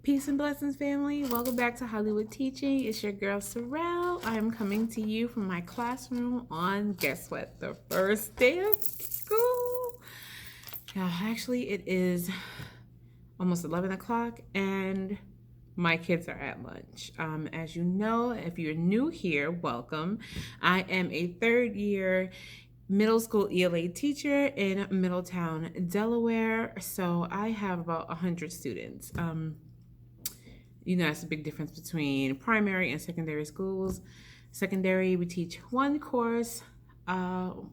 Peace and blessings, family. Welcome back to Hollywood Teaching. It's your girl, Sorrel. I am coming to you from my classroom on, guess what, the first day of school. Actually, it is almost 11 o'clock, and my kids are at lunch. As you know, if you're new here, welcome. I am a third-year middle school ELA teacher in Middletown, Delaware. So I have about 100 students. That's a big difference between primary and secondary schools. Secondary, we teach one course,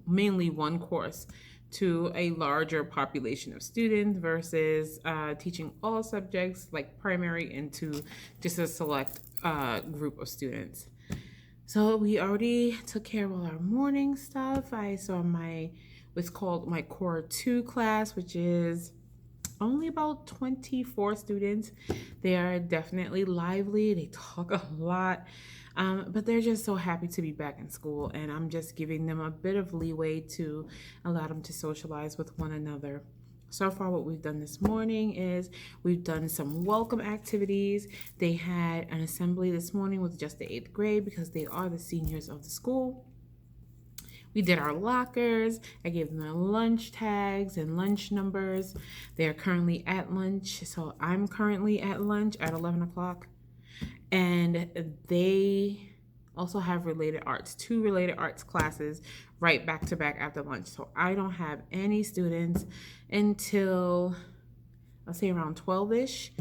mainly one course, to a larger population of students versus teaching all subjects like primary into just a select group of students. So we already took care of all our morning stuff. I saw what's called my Core 2 class, which is only about 24 students. They are definitely lively. They talk a lot, but they're just so happy to be back in school. And I'm just giving them a bit of leeway to allow them to socialize with one another. So far, what we've done this morning is we've done some welcome activities. They had an assembly this morning with just the 8th grade because they are the seniors of the school. We did our lockers. I gave them their lunch tags and lunch numbers. They are currently at lunch. So I'm currently at lunch at 11 o'clock. And they also have two related arts classes right back to back after lunch. So I don't have any students until, I'll say, around 12-ish.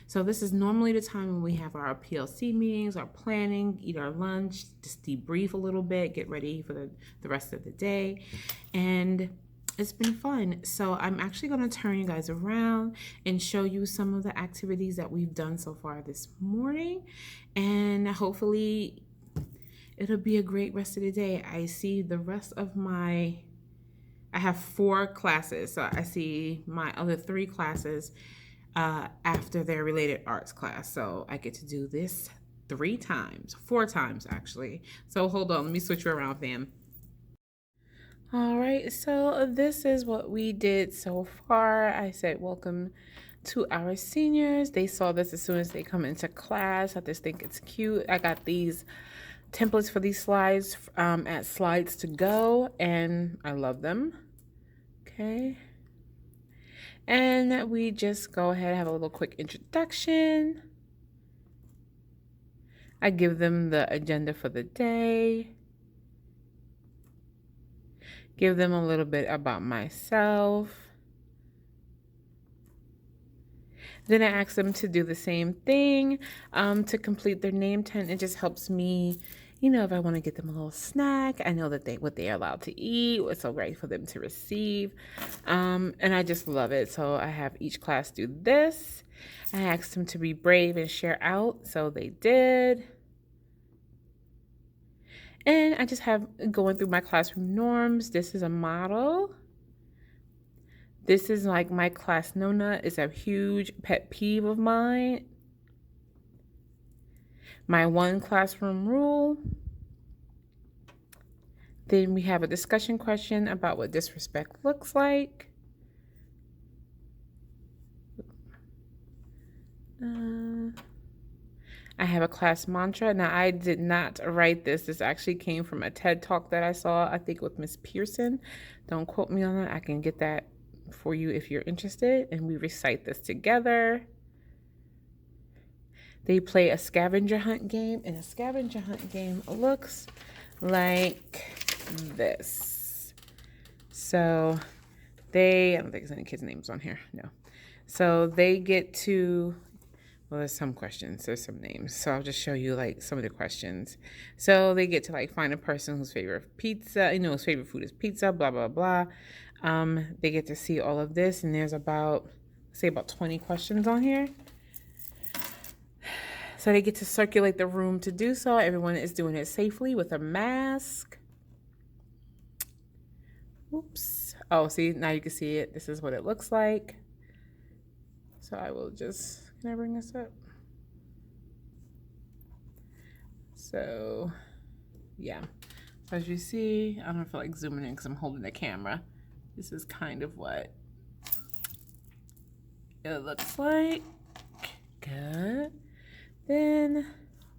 So this is normally the time when we have our PLC meetings, our planning, eat our lunch, just debrief a little bit, get ready for the rest of the day. And it's been fun. So I'm actually going to turn you guys around and show you some of the activities that we've done so far this morning. And hopefully it'll be a great rest of the day. I see the rest of I have 4 classes. So I see my other 3 classes after their related arts class. So I get to do this 4 times actually. So hold on, let me switch you around, fam. All right, so this is what we did so far. I said welcome to our seniors. They saw this as soon as they come into class. I just think it's cute. I got these templates for these slides at Slides to Go, and I love them. Okay. And we just go ahead and have a little quick introduction. I give them the agenda for the day. Give them a little bit about myself. Then I ask them to do the same thing to complete their name tent. It just helps me, if I want to get them a little snack. I know that what they're allowed to eat, what's so great for them to receive. And I just love it. So I have each class do this. I asked them to be brave and share out. So they did. And I just have going through my classroom norms. This is a model. This is like my class no-nut. It's a huge pet peeve of mine. My 1 classroom rule. Then we have a discussion question about what disrespect looks like. I have a class mantra. Now, I did not write this. This actually came from a TED Talk that I saw, I think with Miss Pearson. Don't quote me on that. I can get that for you if you're interested. And we recite this together. They play a scavenger hunt game, and a scavenger hunt game looks like this. So I don't think there's any kids' names on here. No. So they get to, well, there's some questions, there's some names. So I'll just show you like some of the questions. So they get to like find a person whose favorite pizza, whose favorite food is pizza, blah, blah, blah. They get to see all of this, and there's about 20 questions on here. So they get to circulate the room to do so. Everyone is doing it safely with a mask. Oops. Oh, see, now you can see it. This is what it looks like. So I will just, can I bring this up? So, yeah. So as you see, I don't feel like zooming in because I'm holding the camera. This is kind of what it looks like. Good. Then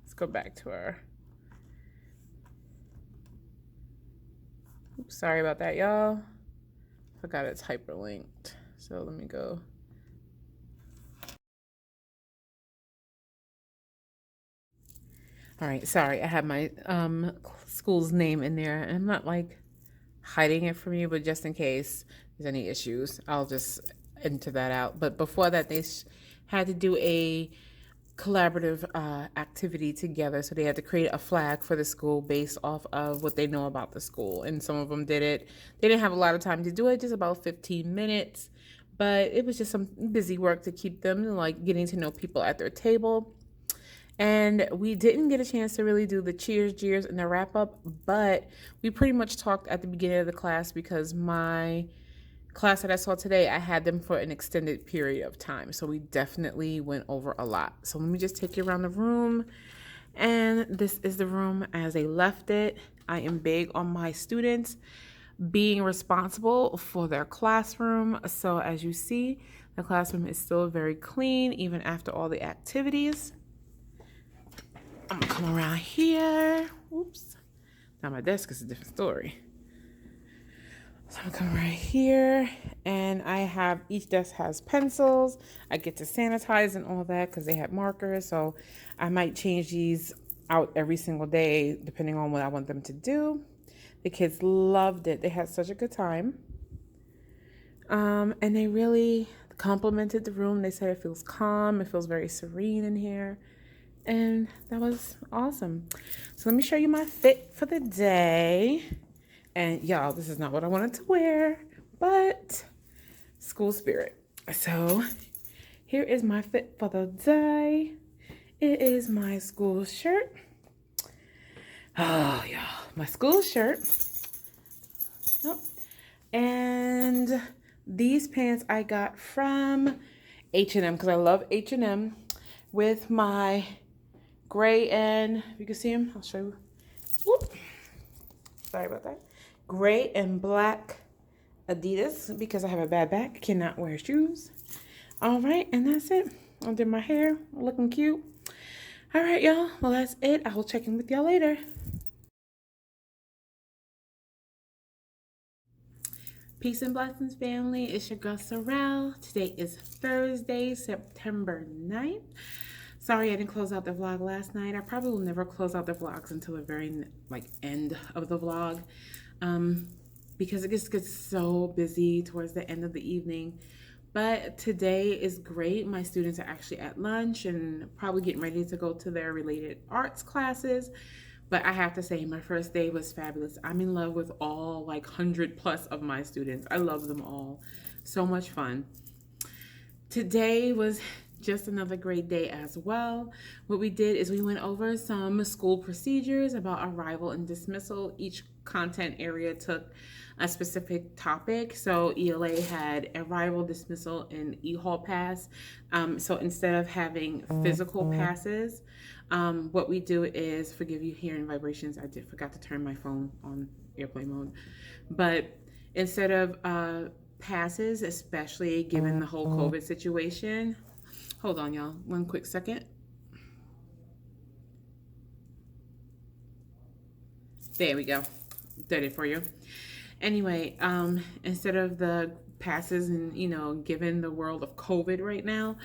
let's go back to our. Oops, sorry about that, y'all. Forgot it's hyperlinked. So let me go. All right, sorry, I have my school's name in there, and I'm not like hiding it from you, but just in case there's any issues, I'll just enter that out. But before that, they had to do a collaborative activity together. So they had to create a flag for the school based off of what they know about the school. And some of them did it. They didn't have a lot of time to do it, just about 15 minutes. But it was just some busy work to keep them like getting to know people at their table. And we didn't get a chance to really do the cheers, jeers, and the wrap up, but we pretty much talked at the beginning of the class because my class that I saw today, I had them for an extended period of time. So we definitely went over a lot. So let me just take you around the room. And this is the room as they left it. I am big on my students being responsible for their classroom. So as you see, the classroom is still very clean, even after all the activities. I'm gonna come around here. Oops. Now my desk is a different story. So I'm gonna come right here, and I have, each desk has pencils. I get to sanitize and all that because they have markers. So I might change these out every single day depending on what I want them to do. The kids loved it. They had such a good time. And they really complimented the room. They said it feels calm. It feels very serene in here. And that was awesome. So let me show you my fit for the day. And y'all, this is not what I wanted to wear, but school spirit. So here is my fit for the day. It is my school shirt. Oh, y'all, my school shirt. Yep. And these pants I got from H&M because I love H&M, with my gray and, you can see them, I'll show you. Whoop. Sorry about that. Gray and black Adidas because I have a bad back. I cannot wear shoes. All right, and that's it. I did my hair, looking cute. All right, y'all. Well, that's it. I will check in with y'all later. Peace and blessings, family. It's your girl, Sorrel. Today is Thursday, September 9th. Sorry I didn't close out the vlog last night. I probably will never close out the vlogs until the very end of the vlog, because it just gets so busy towards the end of the evening. But today is great. My students are actually at lunch and probably getting ready to go to their related arts classes. But I have to say, my first day was fabulous. I'm in love with all 100+ of my students. I love them all. So much fun. Today was just another great day as well. What we did is we went over some school procedures about arrival and dismissal. Each content area took a specific topic. So ELA had arrival, dismissal, and e-hall pass. So instead of having physical passes, what we do is, forgive you hearing vibrations, I forgot to turn my phone on airplane mode. But instead of passes, especially given the whole COVID situation, hold on, y'all. One quick second. There we go. Did it for you. Anyway, instead of the passes and, given the world of COVID right now,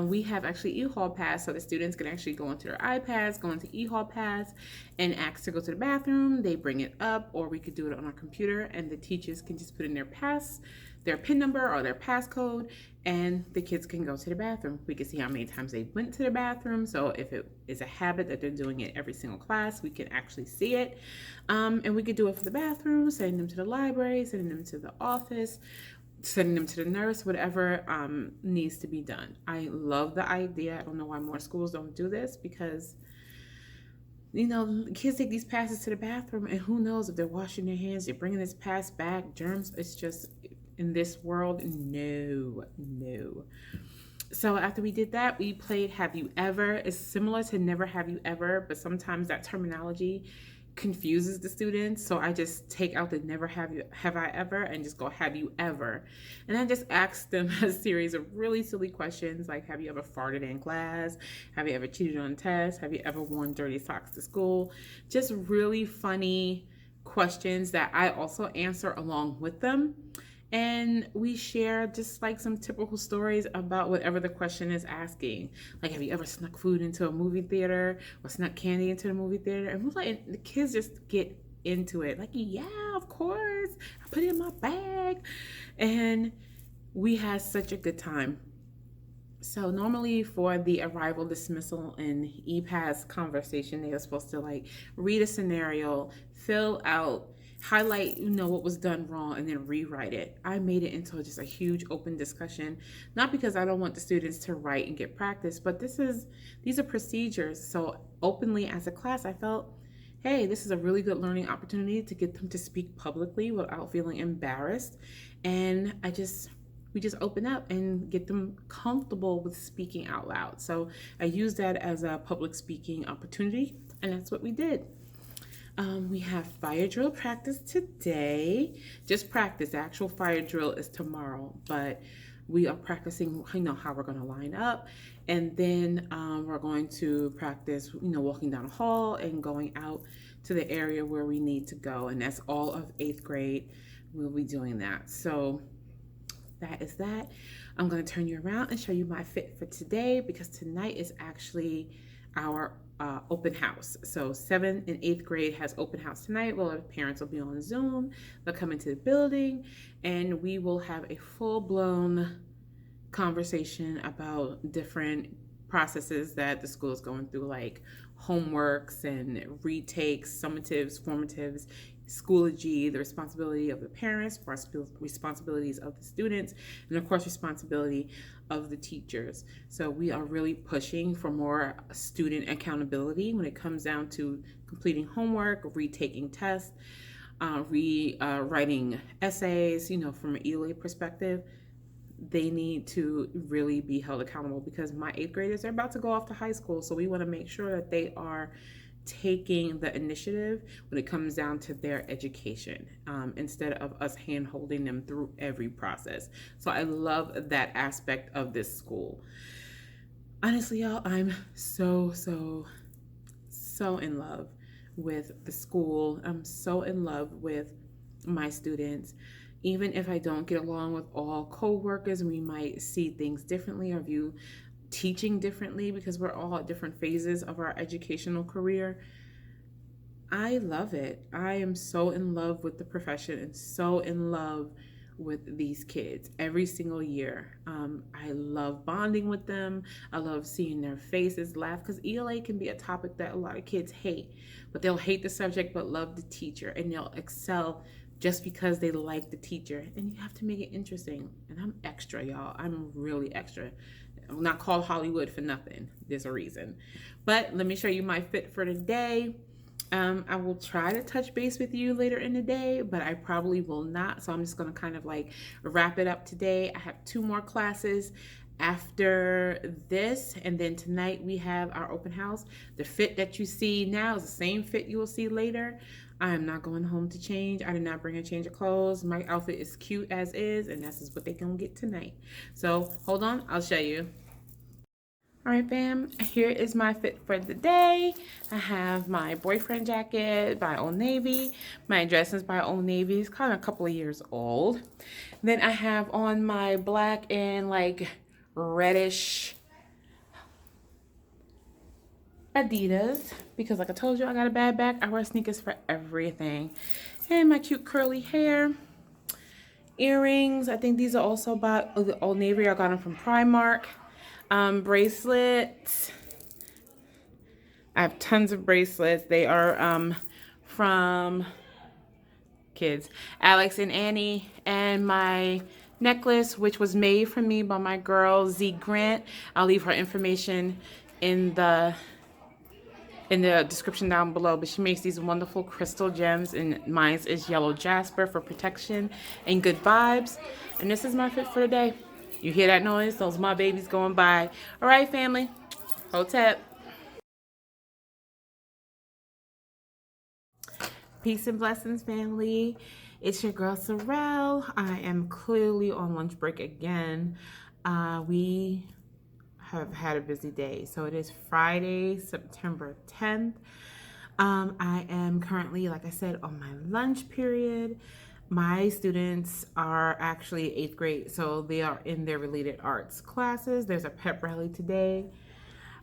we have actually e-hall pass, so the students can actually go onto their iPads, go into e-hall pass, and ask to go to the bathroom. They bring it up, or we could do it on our computer, and the teachers can just put in their PIN number or their passcode, and the kids can go to the bathroom. We can see how many times they went to the bathroom. So if it is a habit that they're doing it every single class, we can actually see it. And we could do it for the bathroom, sending them to the library, sending them to the office, sending them to the nurse, whatever needs to be done. I love the idea. I don't know why more schools don't do this, because kids take these passes to the bathroom, and who knows if they're washing their hands, they're bringing this pass back, germs. It's just, in this world, no. So after we did that, we played Have You Ever. It's similar to Never Have You Ever, but sometimes that terminology confuses the students. So I just take out the never have I ever and just go have you ever. And I just ask them a series of really silly questions like, have you ever farted in class? Have you ever cheated on a test? Have you ever worn dirty socks to school? Just really funny questions that I also answer along with them. And we share just like some typical stories about whatever the question is asking. Like, have you ever snuck food into a movie theater or snuck candy into the movie theater? And the kids just get into it. Like, yeah, of course. I put it in my bag. And we had such a good time. So normally for the arrival, dismissal, and EPAS conversation, they are supposed to like read a scenario, fill out, highlight, what was done wrong, and then rewrite it. I made it into just a huge open discussion, not because I don't want the students to write and get practice, but these are procedures. So openly as a class, I felt, hey, this is a really good learning opportunity to get them to speak publicly without feeling embarrassed. And we just open up and get them comfortable with speaking out loud. So I used that as a public speaking opportunity, and that's what we did. We have fire drill practice today. Just practice. The actual fire drill is tomorrow, but we are practicing, how we're going to line up. And then we're going to practice, walking down the hall and going out to the area where we need to go. And that's all of 8th grade. We'll be doing that. So that is that. I'm going to turn you around and show you my fit for today, because tonight is actually our open house. So 7th and 8th grade has open house tonight. Well, our parents will be on Zoom. They'll come into the building and we will have a full-blown conversation about different processes that the school is going through, like homeworks and retakes, summatives, formatives, Schoology, the responsibility of the parents, responsibilities of the students, and of course responsibility of the teachers. So we are really pushing for more student accountability when it comes down to completing homework, retaking tests, writing essays. From an ELA perspective, they need to really be held accountable, because my 8th graders are about to go off to high school. So we want to make sure that they are taking the initiative when it comes down to their education, instead of us hand-holding them through every process. So I love that aspect of this school. Honestly, y'all, I'm so in love with the school. I'm so in love with my students. Even if I don't get along with all co-workers, we might see things differently or view teaching differently, because we're all at different phases of our educational career. I love it. I am so in love with the profession and so in love with these kids every single year. I love bonding with them. I love seeing their faces laugh, because ELA can be a topic that a lot of kids hate, but they'll hate the subject but love the teacher, and they'll excel just because they like the teacher. And you have to make it interesting. And I'm extra, y'all. I'm really extra. I'm not called Hollywood for nothing. There's a reason. But let me show you my fit for today. I will try to touch base with you later in the day, but I probably will not. So I'm just going to kind of like wrap it up today. I have 2 more classes after this, and then tonight we have our open house. The fit that you see now is the same fit you will see later. I am not going home to change. I did not bring a change of clothes. My outfit is cute as is, and this is what they're gonna get tonight. So hold on, I'll show you. All right, fam, here is my fit for the day. I have my boyfriend jacket by Old Navy. My dress is by Old Navy. It's kind of a couple of years old. Then I have on my black and like reddish Adidas, because like I told you, I got a bad back. I wear sneakers for everything. And my cute curly hair. Earrings, I think these are also by Old Navy. I got them from Primark. Bracelets. I have tons of bracelets. They are from kids, Alex and Annie. And my necklace, which was made for me by my girl Z Grant. I'll leave her information in the description down below, but she makes these wonderful crystal gems, and mine is yellow jasper for protection and good vibes. And this is my fit for the day. You hear that noise? Those my babies going by. All right, family. Hotep. Peace and blessings, family. It's your girl Sorrel. I am clearly on lunch break again. We have had a busy day. So it is Friday, September 10th. I am currently, like I said, on my lunch period. My students are actually eighth grade, so they are in their related arts classes. There's a pep rally today.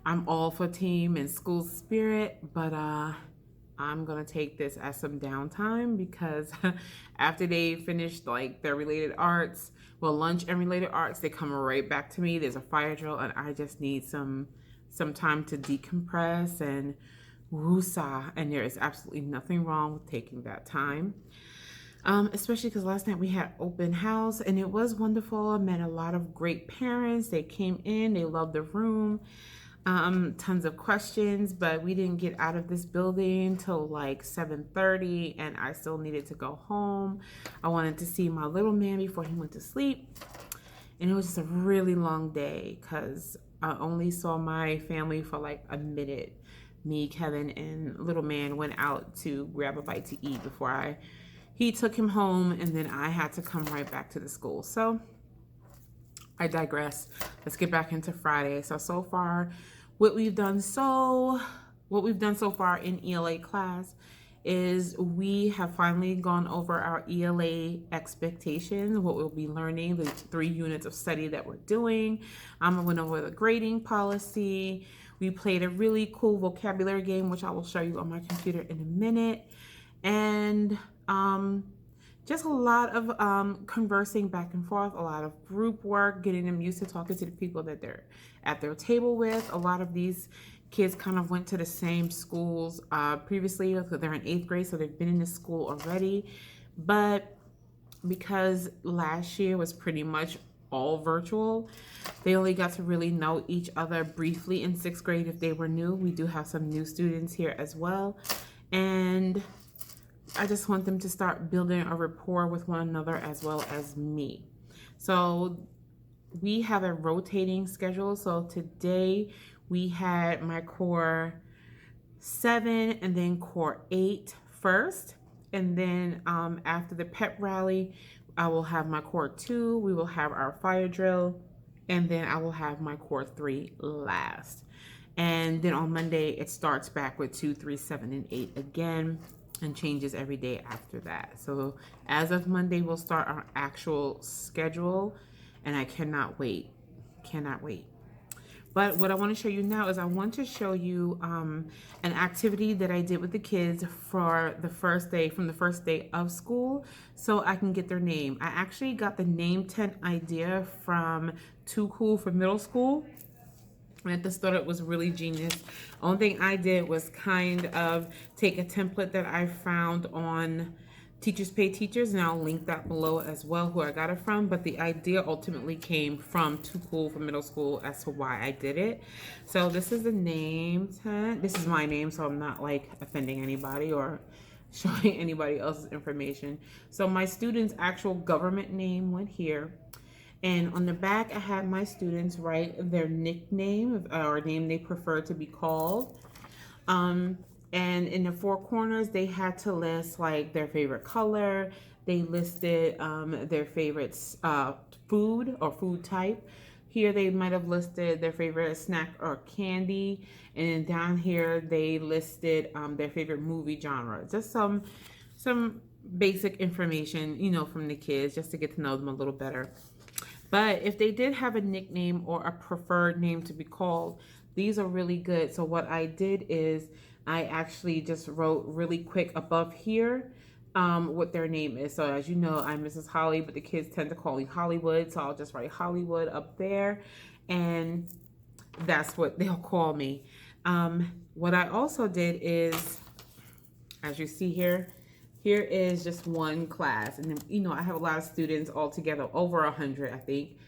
I'm all for team and school spirit, but I'm gonna take this as some downtime because after they finish like their related arts, well, lunch and related arts, they come right back to me. There's a fire drill, and I just need some time to decompress and woosah. And there is absolutely nothing wrong with taking that time. Especially because last night we had open house and it was wonderful. I met a lot of great parents. They came in, they loved the room. Tons of questions, but we didn't get out of this building till like 7:30, and I still needed to go home. I wanted to see my little man before he went to sleep, and it was just a really long day because I only saw my family for like a minute. Me, Kevin, and little man went out to grab a bite to eat before he took him home, and then I had to come right back to the school. So I digress. Let's get back into Friday. So far, what we've done so far in ELA class is we have finally gone over our ELA expectations, what we'll be learning, the 3 units of study that we're doing. I went over the grading policy. We played a really cool vocabulary game, which I will show you on my computer in a minute. And just a lot of conversing back and forth, a lot of group work, getting them used to talking to the people that they're at their table with. A lot of these kids kind of went to the same schools previously. They're in 8th grade, so they've been in this school already. But because last year was pretty much all virtual, they only got to really know each other briefly in 6th grade if they were new. We do have some new students here as well. And I just want them to start building a rapport with one another as well as me. So we have a rotating schedule. So today we had my core 7 and then core 8 first. And then after the pep rally, I will have my core 2. We will have our fire drill. And then I will have my core 3 last. And then on Monday, it starts back with 2, 3, 7, and 8 again, and changes every day after that. So as of Monday, we'll start our actual schedule, and I cannot wait. But what I want to show you now is I want to show you an activity that I did with the kids for the first day, from the first day of school, so I can get their name. I actually got the name tent idea from Too Cool for Middle School. I just thought it was really genius. Only thing I did was kind of take a template that I found on Teachers Pay Teachers, and I'll link that below as well who I got it from. But the idea ultimately came from Too Cool for Middle School as to why I did it. So this is the name tag. This is my name, so I'm not like offending anybody or showing anybody else's information. So my student's actual government name went here. And on the back, I had my students write their nickname or name they prefer to be called. And in the 4 corners, they had to list like their favorite color. They listed their favorite food or food type. Here they might have listed their favorite snack or candy. And then down here, they listed their favorite movie genre. Just some basic information, you know, from the kids, just to get to know them a little better. But if they did have a nickname or a preferred name to be called, these are really good. So what I did is I actually just wrote really quick above here what their name is. So as you know, I'm Mrs. Holly, but the kids tend to call me Hollywood. So I'll just write Hollywood up there, and that's what they'll call me. What I also did is, as you see here, here is just one class, and then, you know, I have a lot of students all together, over 100, I think.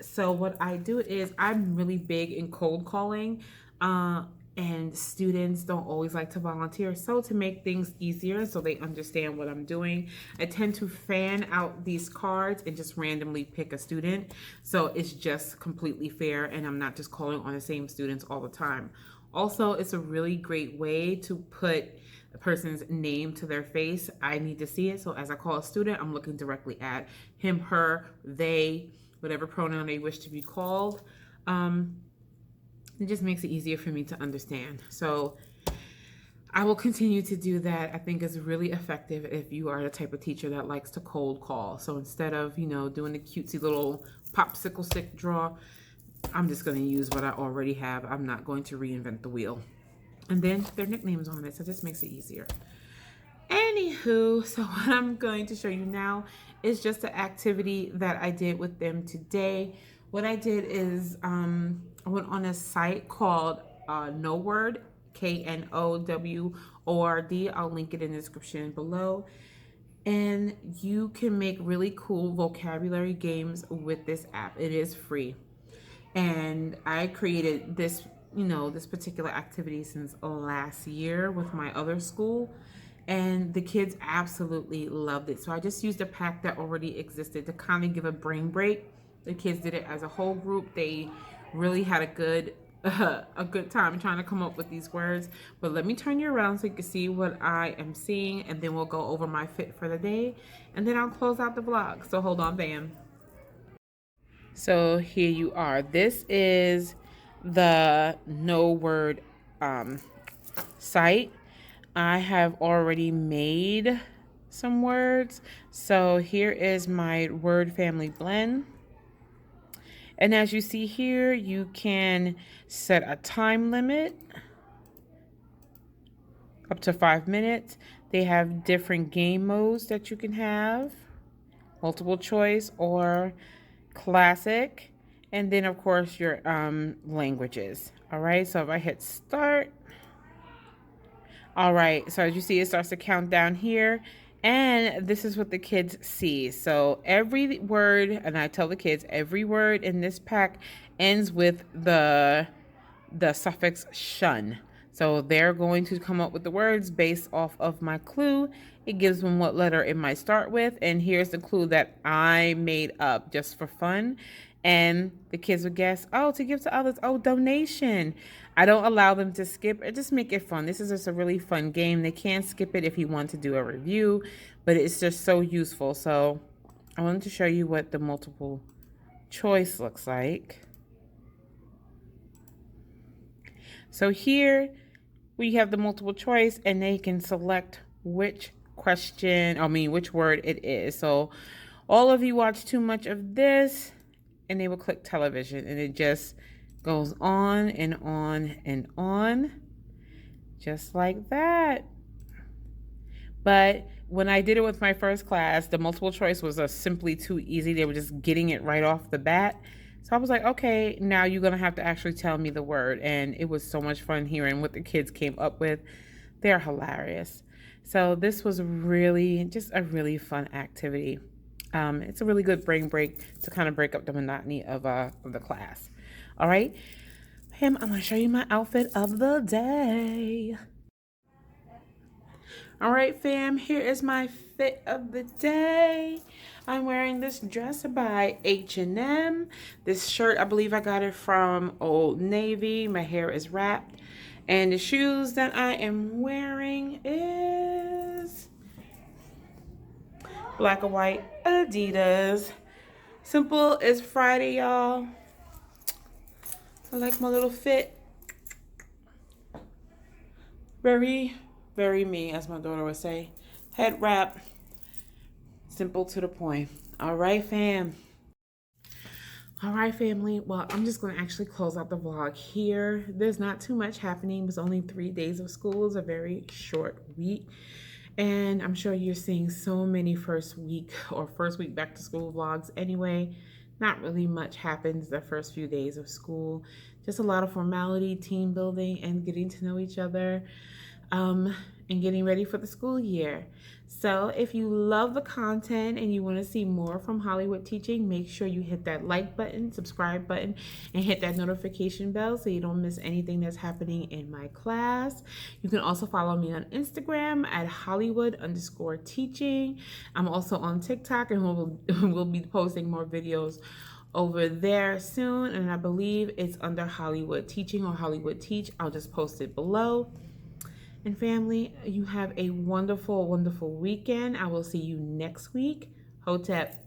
So what I do is I'm really big in cold calling, and students don't always like to volunteer. So to make things easier so they understand what I'm doing, I tend to fan out these cards and just randomly pick a student. So it's just completely fair, and I'm not just calling on the same students all the time. Also, it's a really great way to put person's name to their face, I need to see it. So as I call a student, I'm looking directly at him, her, they, whatever pronoun they wish to be called. It just makes it easier for me to understand. So I will continue to do that. I think it's really effective if you are the type of teacher that likes to cold call. So instead of, doing the cutesy little popsicle stick draw, I'm just going to use what I already have. I'm not going to reinvent the wheel. And then their nicknames on it, so this makes it easier. Anywho, so what I'm going to show you now is just the activity that I did with them today. What I did is I went on a site called KnowWord, KNOWORD. I'll link it in the description below. And you can make really cool vocabulary games with this app. It is free. And I created this, this particular activity since last year with my other school. And the kids absolutely loved it. So I just used a pack that already existed to kind of give a brain break. The kids did it as a whole group. They really had a good time trying to come up with these words. But let me turn you around so you can see what I am seeing, and then we'll go over my fit for the day, and then I'll close out the vlog. So hold on, bam. So here you are. This is the KnowWord site. I have already made some words. So here is my word family blend. And as you see here, you can set a time limit up to 5 minutes. They have different game modes that you can have, multiple choice or classic, and then of course your languages. All right, so if I hit start, all right, so as you see, it starts to count down here. And this is what the kids see. So every word, and I tell the kids, every word in this pack ends with the suffix shun. So they're going to come up with the words based off of my clue. It gives them what letter it might start with. And here's the clue that I made up just for fun. And the kids would guess, oh, to give to others, oh, donation. I don't allow them to skip. I just make it fun. This is just a really fun game. They can skip it if you want to do a review, but it's just so useful. So I wanted to show you what the multiple choice looks like. So here we have the multiple choice, and they can select which which word it is. So all of you watch too much of this, and they will click television, and it just goes on and on and on, just like that. But when I did it with my first class, the multiple choice was simply too easy. They were just getting it right off the bat. So I was like, okay, now you're going to have to actually tell me the word. And it was so much fun hearing what the kids came up with. They're hilarious. So this was really just a really fun activity. It's a really good brain break to kind of break up the monotony of the class. All right, Pam, I'm going to show you my outfit of the day. All right, fam, here is my fit of the day. I'm wearing this dress by H&M. This shirt, I believe I got it from Old Navy. My hair is wrapped. And the shoes that I am wearing is black and white Adidas. Simple as Friday, y'all. I like my little fit. Very, very me, as my daughter would say. Head wrap. Simple to the point. All right, fam. All right, family. Well, I'm just going to actually close out the vlog here. There's not too much happening. It's only 3 days of school. It's a very short week. And I'm sure you're seeing so many first week back to school vlogs anyway. Not really much happens the first few days of school. Just a lot of formality, team building, and getting to know each other, and getting ready for the school year. So if you love the content and you want to see more from Hollywood Teaching, make sure you hit that like button, subscribe button, and hit that notification bell so you don't miss anything that's happening in my class. You can also follow me on Instagram at Hollywood_teaching. I'm also on TikTok, and we'll be posting more videos over there soon. And I believe it's under Hollywood Teaching or Hollywood Teach. I'll just post it below. And family, you have a wonderful, wonderful weekend. I will see you next week. Hotep.